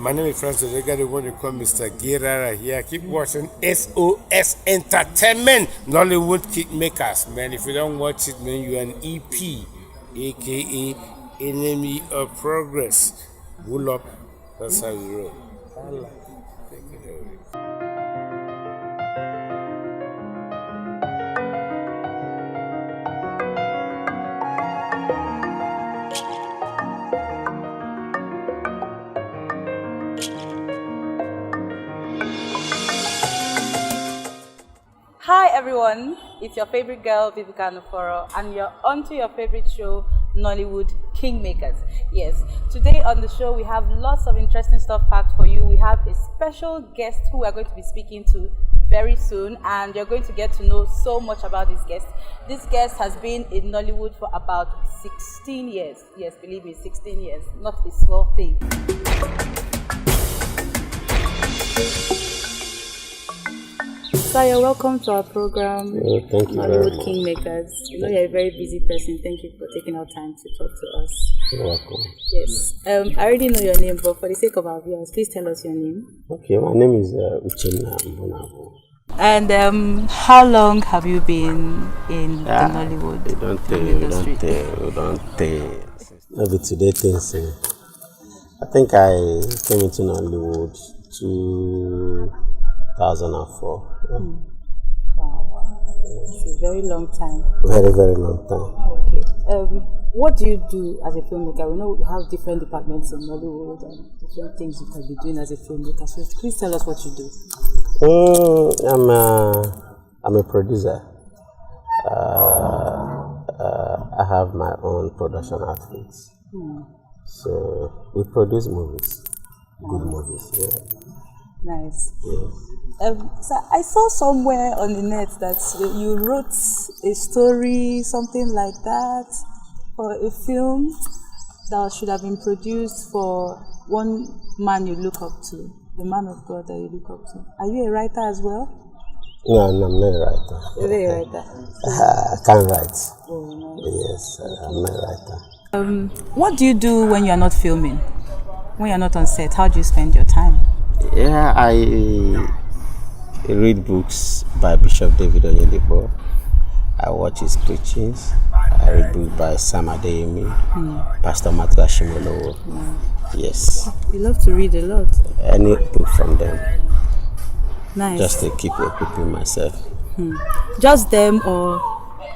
My name is Francis. I got the one you call Mr. Girara here. Keep watching SOS Entertainment, Nollywood Kingmakers. Man, if you don't watch it, man, you're an EP, aka Enemy of Progress. Wool up. That's how you roll. Take it away. Hi everyone, it's your favorite girl Vivica and you're onto your favorite show, Nollywood Kingmakers. Yes, today on the show we have lots of interesting stuff packed for you. We have a special guest who we are going to be speaking to very soon, and you're going to get to know so much about this guest. This guest has been in Nollywood for about 16 years. Yes, believe me, 16 years, not a small thing. Sonya, welcome to our program, thank you, Nollywood Kingmakers. You know you're a very busy person. Thank you for taking our time to talk to us. You're welcome. Yes. I already know your name, but for the sake of our viewers, please tell us your name. Okay, my name is Uche. And how long have you been in the Nollywood industry? We don't maybe today things. I think I came into Nollywood 2004. Yeah. Wow. It's a very long time. Very, very long time. Okay. What do you do as a filmmaker? We know you have different departments in Nollywood and different things you can be doing as a filmmaker. So please tell us what you do. I'm a producer. I have my own production outfits. So we produce movies, good movies. Yeah. Nice. Yes. So I saw somewhere on the net that you wrote a story, something like that, for a film that should have been produced for one man you look up to, the man of God that you look up to. Are you a writer as well? No, I'm not a writer. You're a writer. I can't write. Oh, nice. Yes, I'm not a writer. What do you do when you are not filming? When you are not on set, how do you spend your time? Yeah, I read books by Bishop David Oyedipo. I watch his preachings. I read books by Sam Adeyemi, Pastor Matthew Ashimolowo. Yes. You love to read a lot. Any book from them. Nice. Just to keep equipping myself. Just them or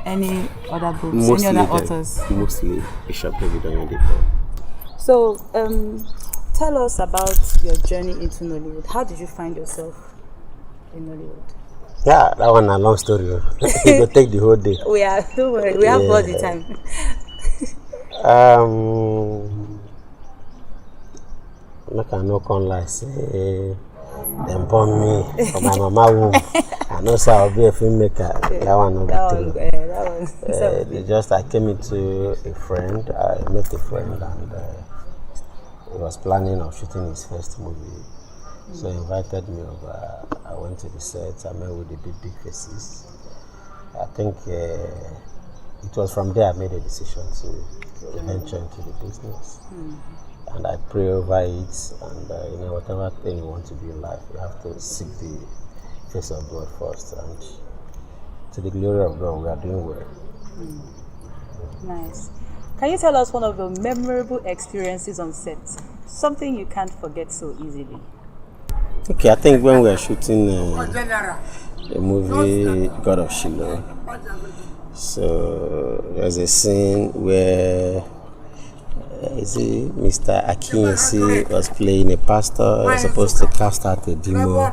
any other books? Mostly any other them, authors? Mostly Bishop David Oyedipo. So, tell us about your journey into Nollywood. How did you find yourself in Nollywood? Yeah, that one a long story. It will take the whole day. Don't worry, we have all the time. I cannot come like say them born me from my mama womb. I know so I'll be a filmmaker. That one not true. I came into a friend. I met a friend and he was planning of shooting his first movie. So he invited me over. I went to the set. I met with the big faces. I think it was from there I made a decision to venture into the business. And I pray over it. And whatever thing you want to do in life, you have to seek the face of God first. And to the glory of God, we are doing well. Nice. Can you tell us one of your memorable experiences on set? Something you can't forget so easily. Okay, I think when we were shooting the movie God of Shiloh, so there's a scene where Mr. Akinyesi was playing a pastor. He was supposed to cast out a demon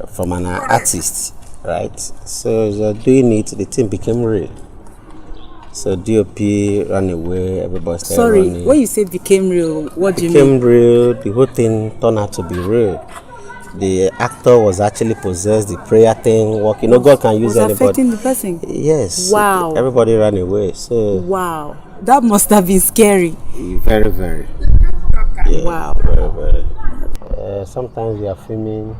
from an artist, right? So as they were doing it, the thing became real. So DOP ran away, everybody started running. When you say became real, what do you mean? Became real, the whole thing turned out to be real. The actor was actually possessed, the prayer thing working. God can use anybody. Was affecting the person? Yes. Wow. Everybody ran away. So wow. That must have been scary. Very, very. Yeah, wow. Very, very. Sometimes you are filming.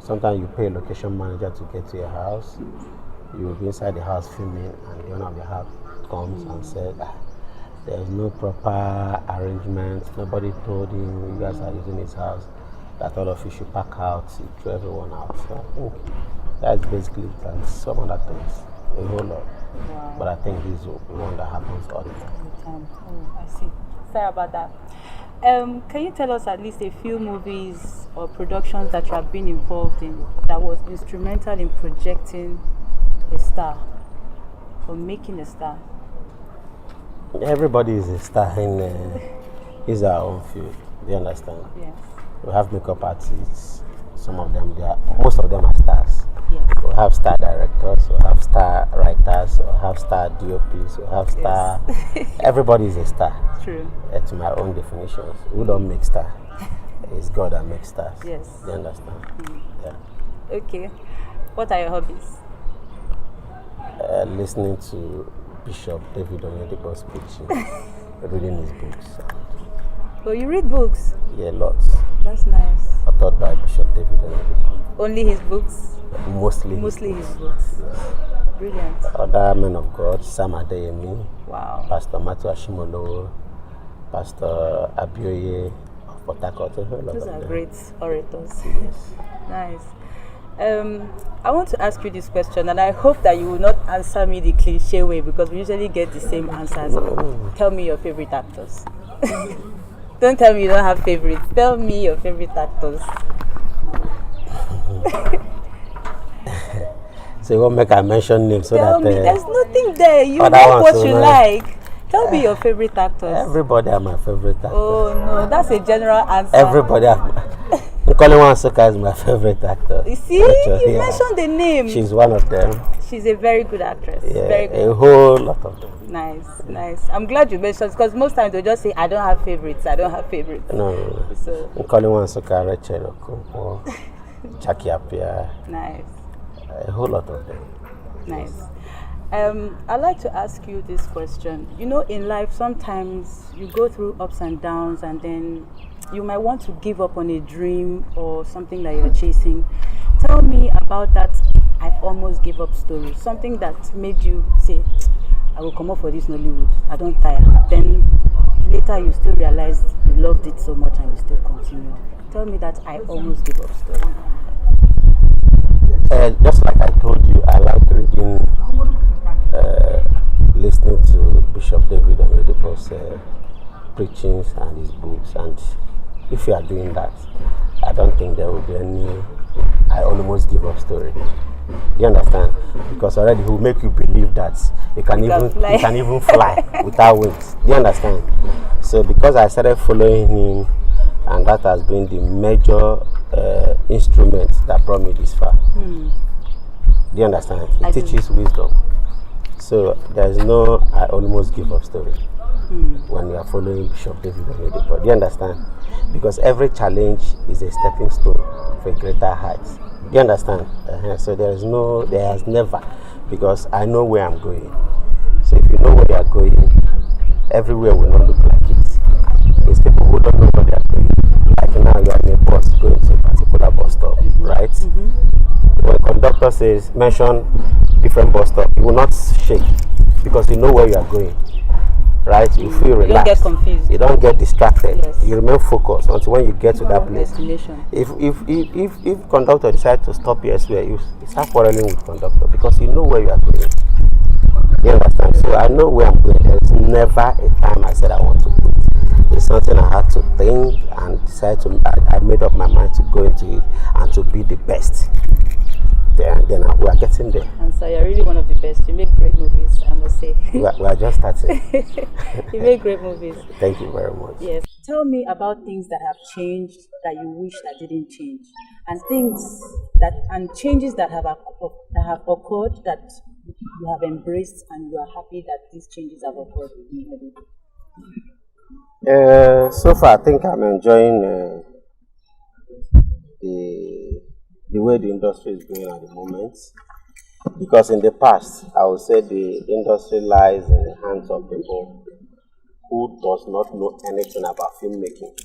Sometimes you pay a location manager to get to your house. You will be inside the house filming, and the owner of the house comes and says, There's no proper arrangement. Nobody told him, you guys are using his house, that all of you should pack out. He threw everyone out. So I think that's basically it, and some other things, a whole lot. Wow. But I think this is one that happens all the time. Oh, I see. Sorry about that. Can you tell us at least a few movies or productions that you have been involved in that was instrumental in projecting a star or making a star? Everybody is a star in is our own field. Do you understand? Yes. We have makeup artists. Some of them, most of them are stars. Yes. We have star directors, we have star writers, we have star DOPs, we have star. Everybody is a star. True. To my own definitions. We don't make star. It's God that makes stars. Yes. Do you understand? Yeah. Okay. What are your hobbies? Listening to Bishop David Onyedebo's preaching, reading his books. Oh, you read books? Yeah, lots. That's nice. Authored by Bishop David Onyedebo. Only his books? Mostly his books. Yes. Brilliant. Other men of God, Sam Adeyemi, Wow. Pastor Matthew Ashimolo, Pastor Abioye of Port Harcourt. Those are great orators. Yes. Nice. I want to ask you this question, and I hope that you will not answer me the cliche way, because we usually get the same answers. Tell me your favorite actors. Don't tell me you don't have favorites. Tell me your favorite actors. So you won't make I mention names so Tell that me, there's nothing there. You like what you like. Tell me your favorite actors. Everybody are my favorite actor. Oh no, that's a general answer. Everybody are. Nkoli Wansoka is my favorite actor. You see, you mentioned the name. She's one of them. She's a very good actress. Yeah, very good. a whole lot of them. Nice, nice. I'm glad you mentioned, because most times they just say, I don't have favorites. I don't have favorites. No. So, Nkoli Wansoka, Rachel Okonkwo, Jackie Appiah. Nice. A whole lot of them. Nice. I'd like to ask you this question. You know, in life, sometimes you go through ups and downs, and then you might want to give up on a dream or something that you're chasing. Tell me about that I've almost give up story. Something that made you say, I will come up for this Nollywood. I don't tire. Then later you still realized you loved it so much and you still continued. Tell me that I almost give up story. Just like I told you, I like reading, listening to Bishop David Onyedebo's preachings and his books. And if you are doing that, I don't think there will be any I almost give up story. Do you understand? Because already he will make you believe that you can even fly without wings. Do you understand? So because I started following him, and that has been the major instrument that brought me this far. Do you understand? It teaches wisdom. So there is no I almost give up story when you are following Bishop David Onyedebo. Do you understand? Because every challenge is a stepping stone for a greater height. Do you understand? So there has never, because I know where I'm going. So if you know where you are going, everywhere will not look like it. It's people who don't know where they are going. Like now you are in a bus going to a particular bus stop, right? When the conductor says, mention different bus stop, you will not shake because you know where you are going. Right? You feel relaxed. You don't get confused. You don't get distracted. Yes. You remain focused until when you get to that place. Destination. If conductor decides to stop you elsewhere, you start quarreling with conductor because you know where you are going. You understand? So I know where I'm going. There is never a time I said I want to quit. It's something I had to think and decide to. I made up my mind to go into it and to be the best. Then we are getting there. And so you're really one of the best. You make great movies, I must say. We are just starting. You make great movies. Thank you very much. Yes. Tell me about things that have changed that you wish that didn't change, and changes that have occurred that you have embraced and you are happy that these changes have occurred in your. So far, I think I'm enjoying the way the industry is going at the moment, because in the past I would say the industry lies in the hands of people who does not know anything about filmmaking.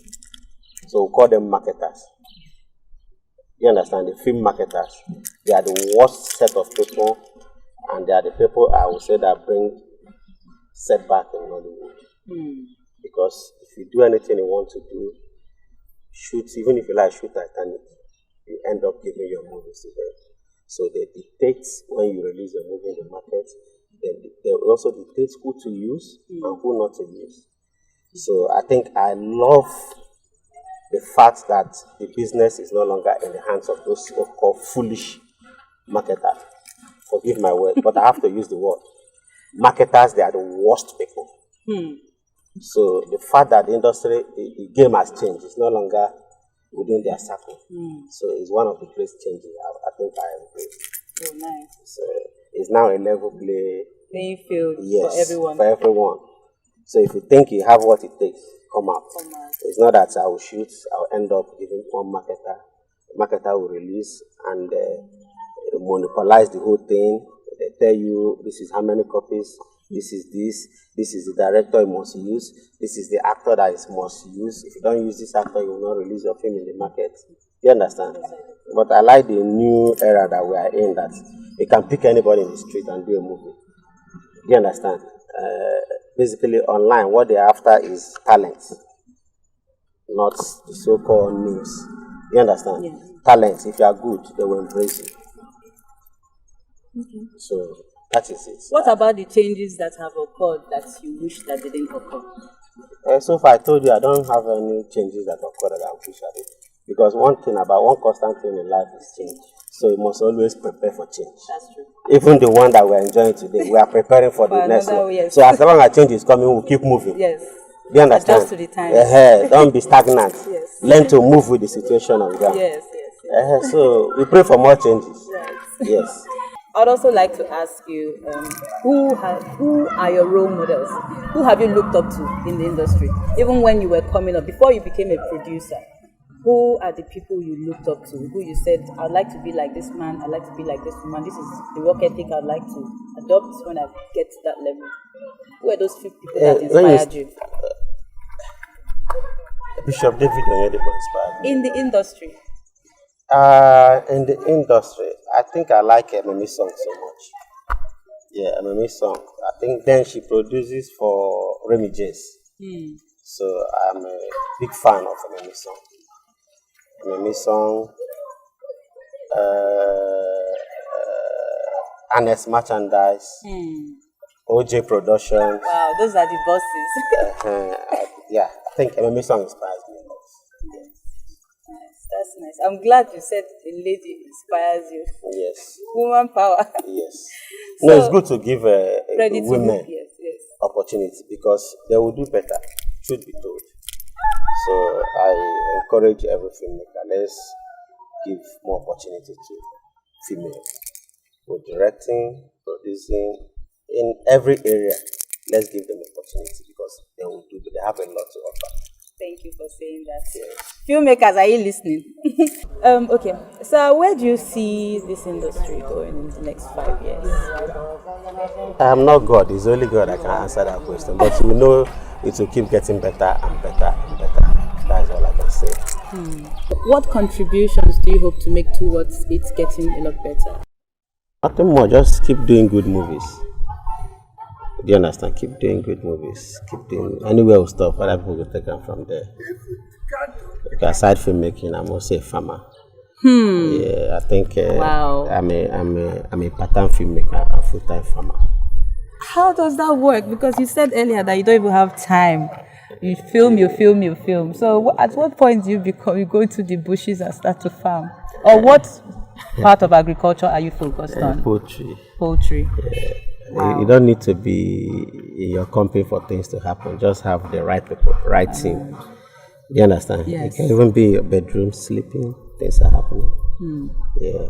So we call them marketers. You understand? The film marketers, they are the worst set of people, and they are the people I would say that bring setback in Nollywood. Because if you do anything you want to do, shoot, even if you like shoot Titanic, you end up giving your movies to them. So they dictate when you release your movie in the market. They also dictate who to use and who not to use. So I think I love the fact that the business is no longer in the hands of those so-called foolish marketers. Forgive my word, but I have to use the word. Marketers, they are the worst people. So the fact that the industry, the game has changed. It's no longer within their circle. So it's one of the great changes. I think I agree. Oh, nice. So it's now a level playing field yes, for everyone. For everyone. So if you think you have what it takes, come out. It's not that I will shoot, I'll end up giving one marketer. The marketer will release and monopolize the whole thing. They tell you this is how many copies, this is the director you must use, this is the actor that is must use. If you don't use this actor, you will not release your film in the market. You understand? But I like the new era that we are in, that you can pick anybody in the street and do a movie. You understand? Basically online, what they're after is talent, not the so-called news. You understand? Yeah. Talent, if you are good, they will embrace you. So that is it. What about the changes that have occurred that you wish that didn't occur? So far I told you I don't have any changes that occur that I wish I did. Because one constant thing in life is change. So you must always prepare for change. That's true. Even the one that we're enjoying today, we are preparing for the next one. Yes. So as long as change is coming, we'll keep moving. Yes. Do you understand? Adjust to the times. Don't be stagnant. Yes. Learn to move with the situation on ground. Yes. So we pray for more changes. Yes. I'd also like to ask you, who are your role models? Who have you looked up to in the industry? Even when you were coming up, before you became a producer, who are the people you looked up to? Who you said, I'd like to be like this man, I'd like to be like this woman, this is the work ethic I'd like to adopt when I get to that level? Who are those few people that inspired you? Bishop David Onyedebo inspired me. In the industry? In the industry, I think I like Ememi Song so much. Yeah, Ememi Song. I think then she produces for Remy James. So I'm a big fan of Ememi Song. Ememi Song, Honest Merchandise, OJ Production. Wow, those are the bosses. Yeah, I think Ememi Song inspires me. That's nice. I'm glad you said a lady inspires you. Yes. Woman power. Yes. No, it's good to give women yes. opportunity because they will do better, should be told. So I encourage every filmmaker, let's give more opportunity to females. For directing, producing, in every area, let's give them opportunity because they have a lot to offer. Thank you for saying that. Yes. Filmmakers, are you listening? Okay, so where do you see this industry going in the next 5 years? I'm not God. It's only God that can answer that question. But we know it will keep getting better and better and better. That's all I can say. What contributions do you hope to make towards it getting a lot better? Nothing more. Just keep doing good movies. Do you understand? Keep doing good movies. Keep doing anywhere we stop. Other people will take them from there. Because aside filmmaking, I'm also a farmer. Yeah, I think wow. I'm a part-time filmmaker and full-time farmer. How does that work? Because you said earlier that you don't even have time. You film. So at what point do you go into the bushes and start to farm? Or what part of agriculture are you focused on? Poultry. Yeah. Wow. You don't need to be in your company for things to happen. Just have the right people, right team. Do you understand? Yes. You can even be in your bedroom sleeping. Things are happening. Yeah.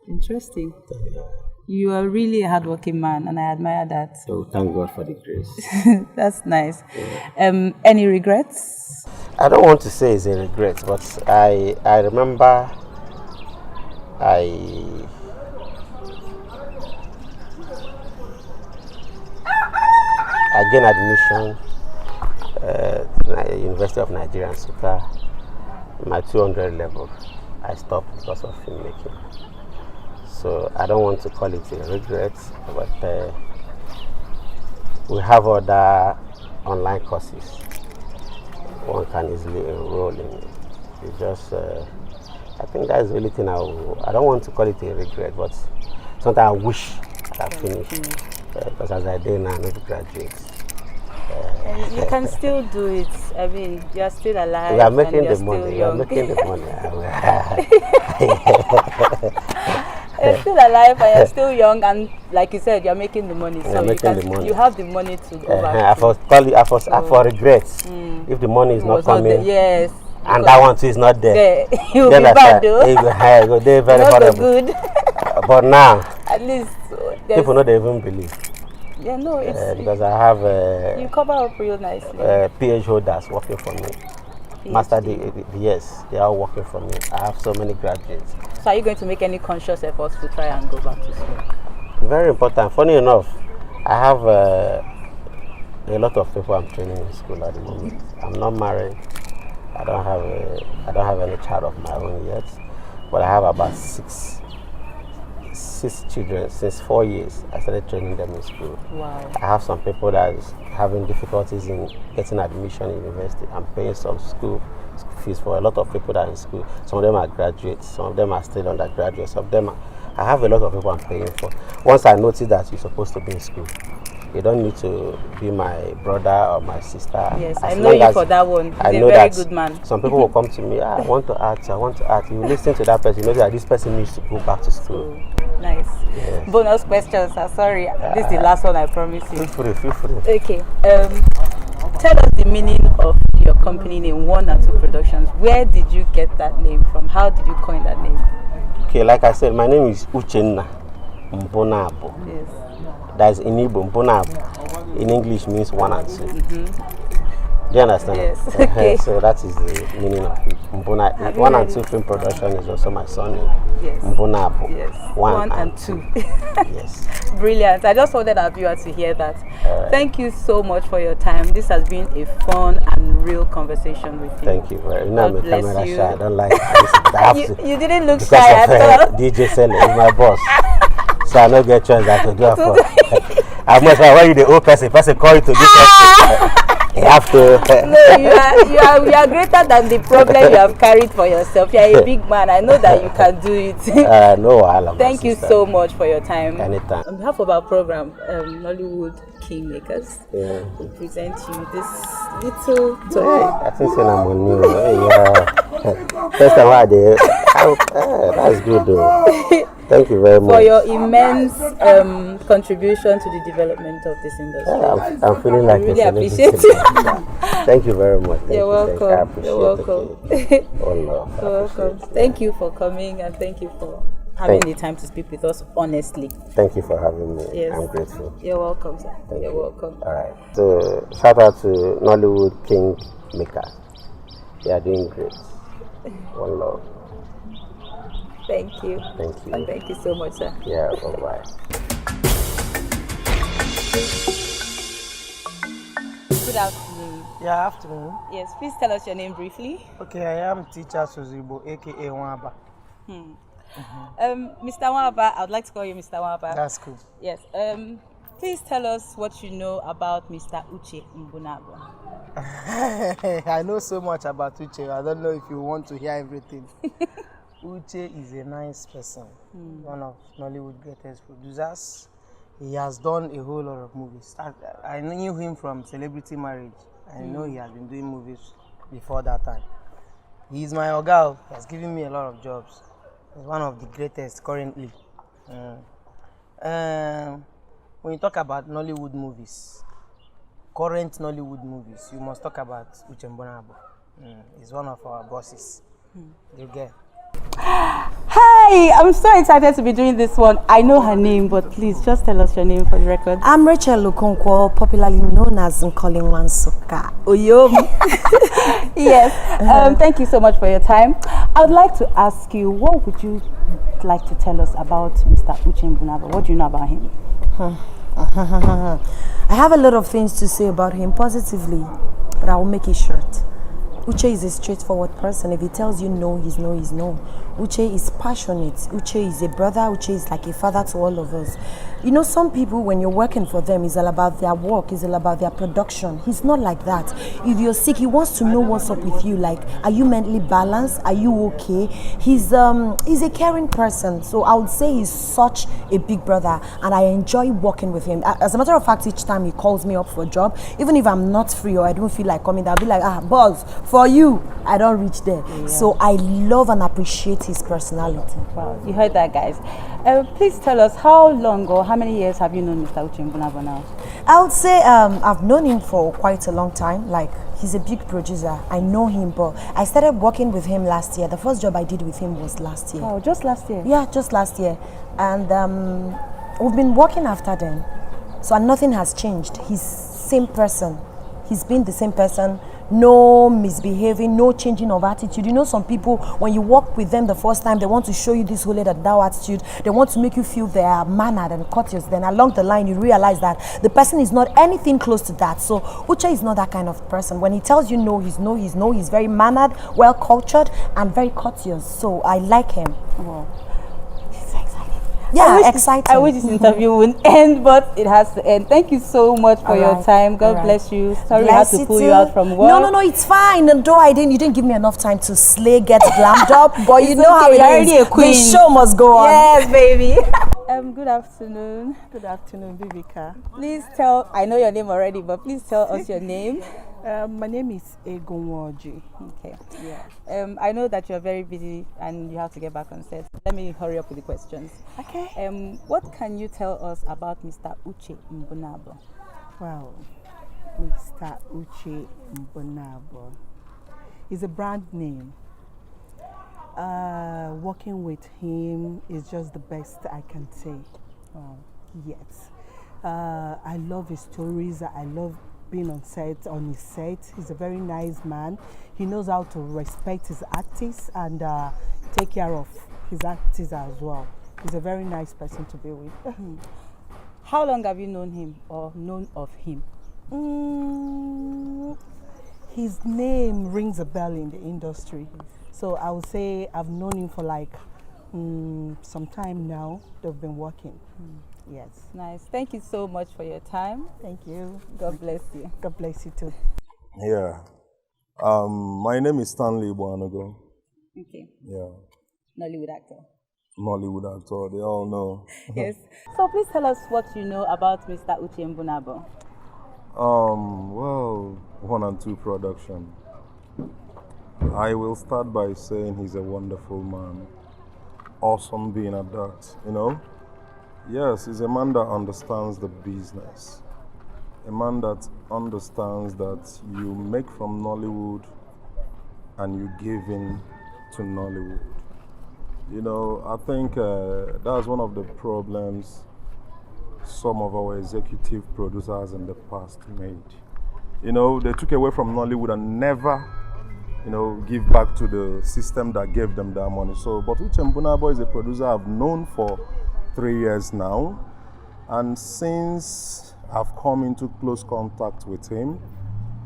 Interesting. Yeah. You are really a hardworking man, and I admire that. So thank God for the grace. That's nice. Yeah. Any regrets? I don't want to say it's a regret, but I remember I gained admission at University of Nigeria in Nsukka, my 200 level. I stopped because of filmmaking. So I don't want to call it a regret, but we have other online courses. One can easily enroll in it. It's just, I think that's the only thing I don't want to call it a regret, but something I wish I had finished. Because as I did now, I'm not graduate. You can still do it. I mean, you're still alive. We are making the money. We are making the money. You're still alive and you're still young, and like you said, you're making the money. So you have the money to go back. I for regrets. If the money is not coming, yes, and that one too is not there, you'll be bad though. It will be very horrible. Good. But now, at least people don't even believe. Yeah, no, it's because I have you cover up real nicely. PhD holders working for me. PhD. Master yes, they are working for me. I have so many graduates. So are you going to make any conscious efforts to try and go back to school? Very important. Funny enough, I have a lot of people I'm training in school at the moment. I'm not married. I don't have any child of my own yet, but I have about six children. Since 4 years, I started training them in school. Wow. I have some people that is having difficulties in getting admission in university. I'm paying some school fees for a lot of people that are in school. Some of them are graduates, some of them are still undergraduates, some of them I have a lot of people I'm paying for. Once I notice that you're supposed to be in school, you don't need to be my brother or my sister. Yes, I know you for that one. He's a very good man. Some people will come to me, I want to act. You listen to that person, you know that this person needs to go back to school. Nice. Yes. Bonus questions. Sorry, this is the last one, I promise you. Feel free. Okay. Tell us the meaning of your company name, 1 and 2 Productions. Where did you get that name from? How did you coin that name? Okay, like I said, my name is Uche Mbonabo. Yes. That's in Igbo. Mbonabo in English means 1 and 2. Do you understand? Yes. Okay. So that is the meaning of it. Mbona, 1 and 2 film production is also my surname. Yes. Mbonabo. Yes. 1 and 2. Yes. Brilliant. I just wanted our viewers to hear that. Thank you so much for your time. This has been a fun and real conversation with you. Thank you very much. I'm a camera shy. I don't like this. You didn't look shy at all. DJ Sele is my boss. So I don't get choice that to do it for. I must have when you the old person call you to do something. You have to. No, you are greater than the problem you have carried for yourself. You are a big man. I know that you can do it. No, thank you so much for your time. Anytime. On behalf of our program, Nollywood Kingmakers, we present you this little toy. I think I'm on you. First time I did. That's good though. Thank you very much for your immense contribution to the development of this industry. I'm feeling like I really appreciate it. Thank you very much. You're welcome. You're welcome. Oh no. You're welcome. Thank you for coming and thank you for having the time to speak with us honestly. Thank you for having me. Yes. I'm grateful. You're welcome, sir. You're welcome. All right. So shout out to Nollywood Kingmakers. They are doing great. One love. Thank you. Thank you. And thank you so much, sir. Yeah, bye-bye. Good afternoon. Yeah, afternoon. Yes, please tell us your name briefly. Okay, I am teacher Suzibo, aka Wahaba. Mr. Wahaba, I would like to call you Mr. Wahaba. That's cool. Yes. Please tell us what you know about Mr. Uche Mbonabo. I know so much about Uche. I don't know if you want to hear everything. Uche is a nice person, one of Nollywood's greatest producers. He has done a whole lot of movies. I knew him from Celebrity Marriage. I know he has been doing movies before that time. He is my oga. He has given me a lot of jobs. He's one of the greatest currently. When you talk about Nollywood movies, current Nollywood movies, you must talk about Uche Mbonabo. He's one of our bosses. You get. Hi, I'm so excited to be doing this one. I know her name, but please just tell us your name for the record. I'm Rachel Lukonkwo, popularly known as Nkoli Wansuka. Oyom. Yes. Thank you so much for your time. I would like to ask you, what would you like to tell us about Mr. Uche Mbonabo? What do you know about him? I have a lot of things to say about him positively, but I will make it short. Uche is a straightforward person. If he tells you no, he's no, he's no. Uche is passionate. Uche is a brother. Uche is like a father to all of us. You know, some people, when you're working for them, it's all about their work, it's all about their production. He's not like that. If you're sick, he wants to know what's up with you. Like, are you mentally balanced? Are you okay? He's a caring person. So I would say he's such a big brother, and I enjoy working with him. As a matter of fact, each time he calls me up for a job, even if I'm not free or I don't feel like coming, I'll be like, boss, for you, I don't reach there. Yeah. So I love and appreciate his personality. Wow, you heard that, guys. Please tell us, how long or how many years have you known Mr. Uche Mbunabo now? I would say I've known him for quite a long time. Like, he's a big producer. I know him, but I started working with him last year. The first job I did with him was last year. Oh, just last year? Yeah, just last year. And we've been working after then. So nothing has changed. He's same person. He's been the same person. No misbehaving, no changing of attitude. You know, some people, when you work with them the first time, they want to show you this whole that thou attitude. They want to make you feel they are mannered and courteous. Then along the line, you realize that the person is not anything close to that. So Uche is not that kind of person. When he tells you no, he's no, he's no. He's very mannered, well cultured, and very courteous. So I like him. Wow. Yeah, exciting. I wish this interview wouldn't end, but it has to end. Thank you so much for your time. God bless you. Sorry I had to pull you out from work. No, it's fine. And though you didn't give me enough time to slay, get glammed up, but you know how it it is. A queen. The show must go on. Yes, baby. Good afternoon. Good afternoon, Vivica. Please tell, I know your name already, but please tell us your name. My name is Egonwoji. Okay. Yeah. I know that you're very busy and you have to get back on set. Let me hurry up with the questions. Okay. What can you tell us about Mr. Uche Mbunabo? Wow. Mr. Uche Mbunabo is a brand name. Working with him is just the best I can say. Yes. I love his stories. I love being on his set. He's a very nice man. He knows how to respect his artists and take care of his artists as well. He's a very nice person to be with. How long have you known him or known of him? His name rings a bell in the industry. So I would say I've known him for like some time now. They've been working. Yes. Nice. Thank you so much for your time. Thank you. God bless you. God bless you too. Yeah. My name is Stanley Buanogo. Okay. Yeah. Nollywood actor. Nollywood actor, they all know. Yes. So please tell us what you know about Mr. Uche Mbunabo. Well, 1 and 2 production. I will start by saying he's a wonderful man. Awesome being at that, you know? Yes, he's a man that understands the business. A man that understands that you make from Nollywood and you give in to Nollywood. You know, I think that's one of the problems some of our executive producers in the past made. You know, they took away from Nollywood and never, you know, give back to the system that gave them their money. So, but Uche Mbunabo is a producer I've known for 3 years now, and since I've come into close contact with him,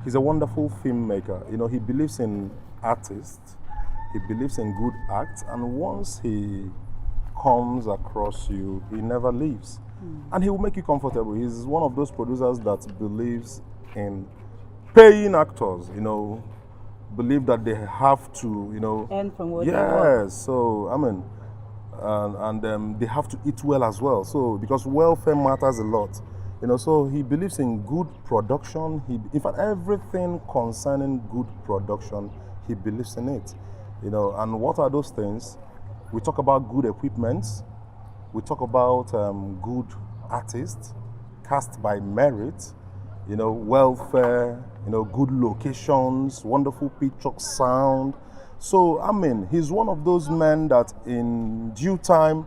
he's a wonderful filmmaker. You know, he believes in artists, he believes in good acts, and once he comes across you, he never leaves. And he will make you comfortable. He's one of those producers that believes in paying actors, you know, believe that they have to, you know. And from what they work. So, I mean, and they have to eat well as well. So, because welfare matters a lot, you know. So he believes in good production. In fact, everything concerning good production, he believes in it, you know. And what are those things? We talk about good equipment. We talk about good artists, cast by merit, you know, welfare, you know, good locations, wonderful picture, sound. So, I mean, he's one of those men that in due time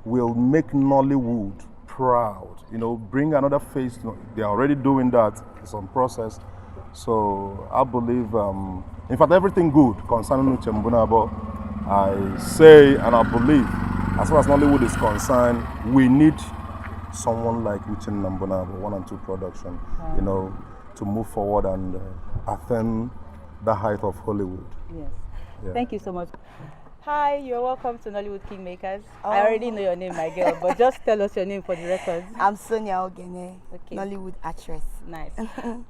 will make Nollywood proud, you know, bring another face. They're already doing that, it's on process. So, I believe, in fact, everything good concerning Uche Mbunabo, I say and I believe, as far as Nollywood is concerned, we need someone like Uche Mbunabo, 1 and 2 production, you know, to move forward and affirm the height of Hollywood. Yes. Yeah. Thank you so much. Hi, you're welcome to Nollywood Kingmakers. I already know your name, my girl, but just tell us your name for the records. I'm Sonya Ogene, Okay. Nollywood actress. Nice.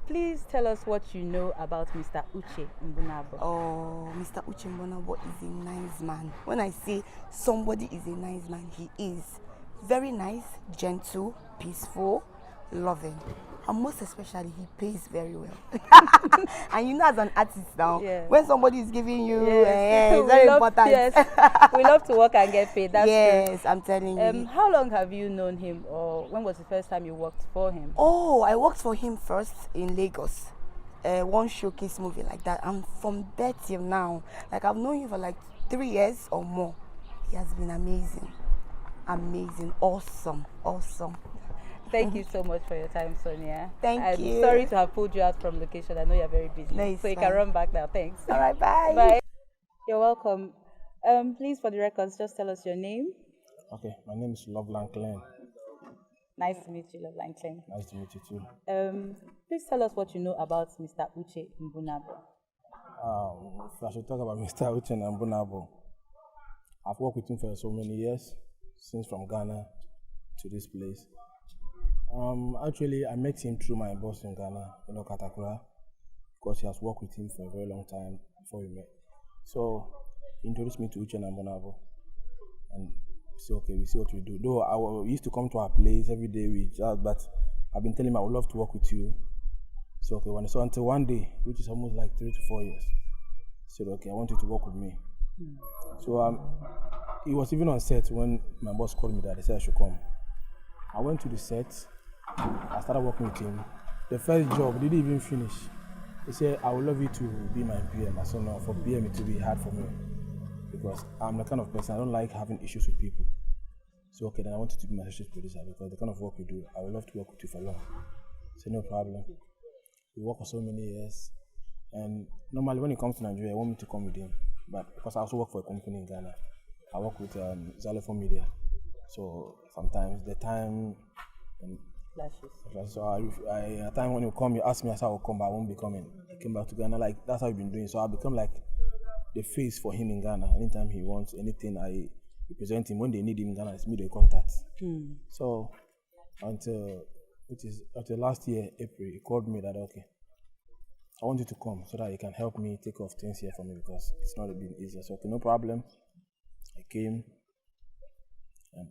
Please tell us what you know about Mr. Uche Mbunabo. Oh, Mr. Uche Mbunabo is a nice man. When I say somebody is a nice man, he is very nice, gentle, peaceful, loving. And most especially, he pays very well. And you know, as an artist now, when somebody is giving you, it's very important. Yes, we love to work and get paid. That's yes, true. I'm telling you. How long have you known him, or when was the first time you worked for him? Oh, I worked for him first in Lagos. One showcase movie like that. And from there till now, like I've known him for like 3 years or more. He has been amazing. Amazing. Awesome. Awesome. Thank you so much for your time, Sonia. Thank you. I'm sorry to have pulled you out from location. I know you're very busy. No, so you can run back now. Thanks. All right, bye. Bye. You're welcome. Please, for the records, just tell us your name. Okay, my name is Loveland. Nice to meet you, Loveland. Nice to meet you too. Please tell us what you know about Mr. Uche Mbunabo. If I should talk about Mr. Uche Mbunabo, I've worked with him for so many years, since from Ghana to this place. Actually, I met him through my boss in Ghana, Katakura, because he has worked with him for a very long time before we met. So, he introduced me to Uche Mbunabo, and we said, okay, we see what we do. Though we used to come to our place every day, but I've been telling him I would love to work with you. So, okay, so until one day, which is almost like 3 to 4 years, he said, okay, I want you to work with me. So, he was even on set when my boss called me that he said I should come. I went to the set. I started working with him. The first job didn't even finish. He said, I would love you to be my PM. I said, no, for PM it will be hard for me because I'm the kind of person, I don't like having issues with people. So, okay, then I want you to be my associate producer because the kind of work you do, I would love to work with you for long. I said, no problem. We work for so many years. And normally when he comes to Nigeria, I want me to come with him. But because I also work for a company in Ghana, I work with ZULU Media. So sometimes the time so at time when you come, you ask me, I said I will come, but I won't be coming. I came back to Ghana, like that's how we've been doing. So I become like the face for him in Ghana. Anytime he wants anything, I represent him. When they need him in Ghana, it's me they contact. So until last year, April, he called me that okay, I want you to come so that you can help me take off things here for me because it's not been easy. So okay, no problem. I came and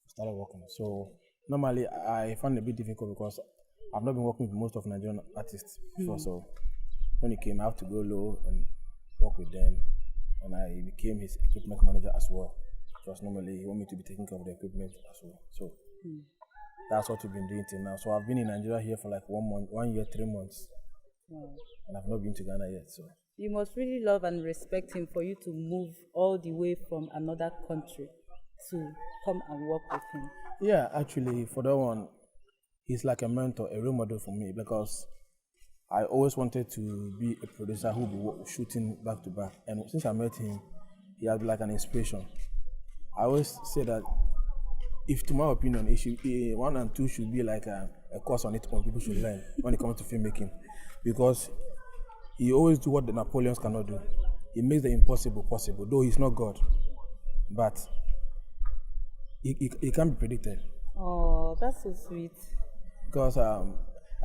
started working. So normally I found it a bit difficult because I've not been working with most of Nigerian artists before. So when he came, I have to go low and work with them. And I became his equipment manager as well. Because normally he wanted me to be taking care of the equipment as well. So that's what we've been doing till now. So I've been in Nigeria here for like 1 year, 3 months. And I've not been to Ghana yet. So you must really love and respect him for you to move all the way from another country to come and work with him. Yeah, actually, for that one, he's like a mentor, a role model for me because I always wanted to be a producer who would be shooting back to back. And since I met him, he has been like an inspiration. I always say that if, to my opinion, it should be 1 and 2 should be like a course on its own people should learn when it comes to filmmaking. Because he always do what the Napoleons cannot do. He makes the impossible possible, though he's not God. But he can't be predicted. Oh, that's so sweet. Because I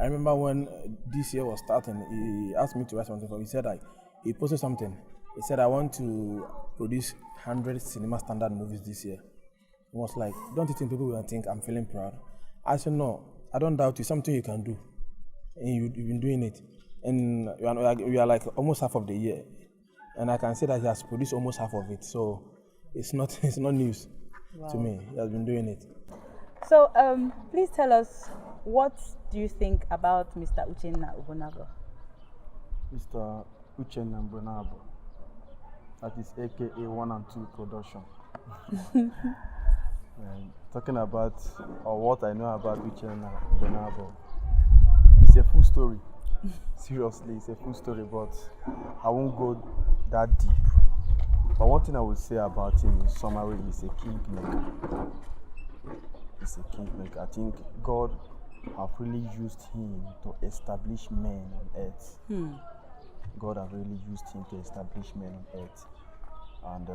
remember when this year was starting, he asked me to write something for me. He said he posted something. He said, I want to produce 100 cinema standard movies this year. He was like, don't you think people will think I'm feeling proud? I said, no, I don't doubt you. Something you can do. And you've been doing it. And we are like almost half of the year. And I can say that he has produced almost half of it. So it's not news to me. He has been doing it. So please tell us, what do you think about Mr. Uche Mbunabo? Mr. Uche Mbunabo, that is AKA 1 and 2 production. Talking about, or what I know about Uche Mbunabo, it's a full story. Seriously, it's a full story, but I won't go that deep. But one thing I would say about him in summary is a kingmaker. He's a kingmaker. I think God have really used him to establish men on earth. God has really used him to establish men on earth. And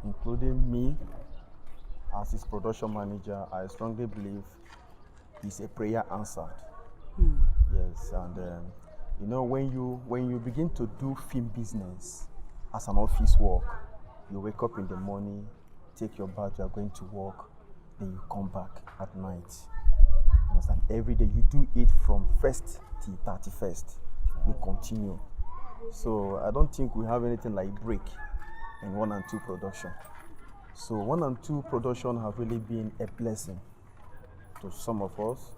including me as his production manager, I strongly believe he's a prayer answered. Yes, and you know, when you begin to do film business as an office work, you wake up in the morning, take your bath, you are going to work, then you come back at night. Understand? Every day you do it from 1st till 31st. You continue. So I don't think we have anything like break in 1 and 2 production. So 1 and 2 production have really been a blessing to some of us,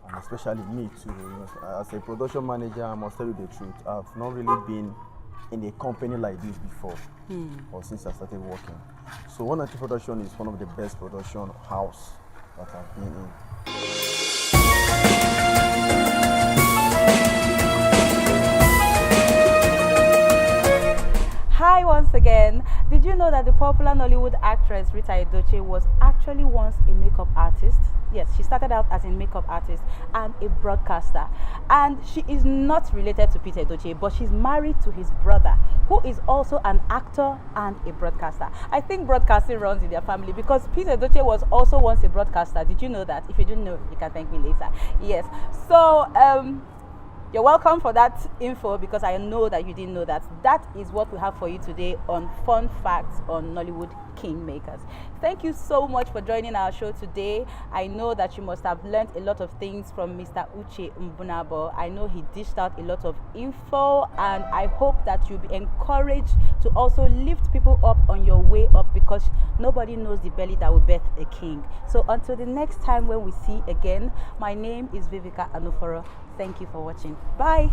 and especially me too. You know, as a production manager, I must tell you the truth. I've not really been in a company like this before, or since I started working. So 1 and 2 production is one of the best production house that I've been in. Hi once again. Did you know that the popular Nollywood actress Rita German was actually once a makeup artist? Yes, she started out as a makeup artist and a broadcaster. And she is not related to Peter German, but she's married to his brother, who is also an actor and a broadcaster. I think broadcasting runs in their family because Peter German was also once a broadcaster. Did you know that? If you didn't know, you can thank me later. Yes. So, you're welcome for that info because I know that you didn't know that. That is what we have for you today on Fun Facts on Nollywood Kingmakers. Thank you so much for joining our show today. I know that you must have learned a lot of things from Mr. Uche Mbunabo. I know he dished out a lot of info, and I hope that you'll be encouraged to also lift people up on your way up, because nobody knows the belly that will birth a king. So until the next time when we see again, my name is Vivica Anuforo. Thank you for watching. Bye.